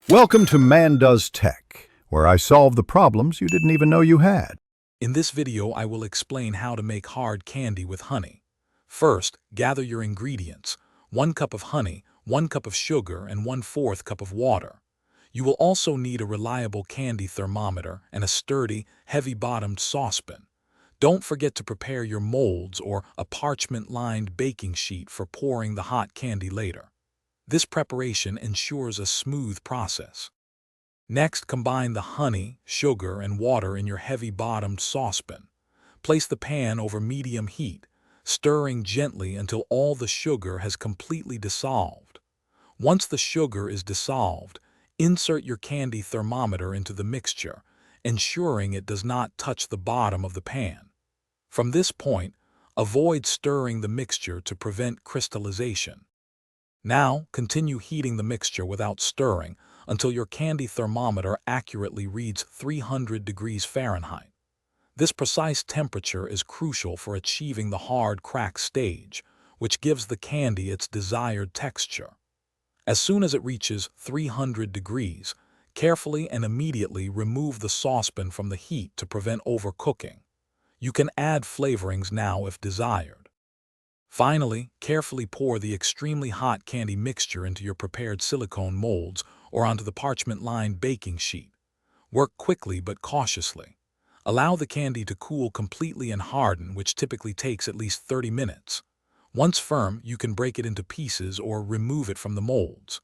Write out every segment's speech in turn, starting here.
Welcome to Man Does Tech, where I solve the problems you didn't even know you had. In this video, I will explain how to make hard candy with honey. First, gather your ingredients: 1 cup of honey, 1 cup of sugar, and 1/4 cup of water. You will also need a reliable candy thermometer and a sturdy, heavy-bottomed saucepan. Don't forget to prepare your molds or a parchment-lined baking sheet for pouring the hot candy later. This preparation ensures a smooth process. Next, combine the honey, sugar, and water in your heavy-bottomed saucepan. Place the pan over medium heat, stirring gently until all the sugar has completely dissolved. Once the sugar is dissolved, insert your candy thermometer into the mixture, ensuring it does not touch the bottom of the pan. From this point, avoid stirring the mixture to prevent crystallization. Now, continue heating the mixture without stirring until your candy thermometer accurately reads 300 degrees Fahrenheit. This precise temperature is crucial for achieving the hard crack stage, which gives the candy its desired texture. As soon as it reaches 300 degrees, carefully and immediately remove the saucepan from the heat to prevent overcooking. You can add flavorings now if desired. Finally, carefully pour the extremely hot candy mixture into your prepared silicone molds or onto the parchment-lined baking sheet. Work quickly but cautiously. Allow the candy to cool completely and harden, which typically takes at least 30 minutes. Once firm, you can break it into pieces or remove it from the molds.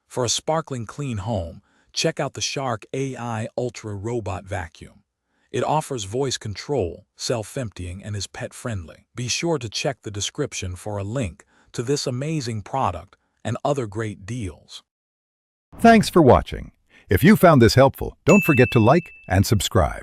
For a sparkling clean home, check out the Shark AI Ultra Robot Vacuum. It offers voice control, self-emptying, and is pet-friendly. Be sure to check the description for a link to this amazing product and other great deals. Thanks for watching. If you found this helpful, don't forget to like and subscribe.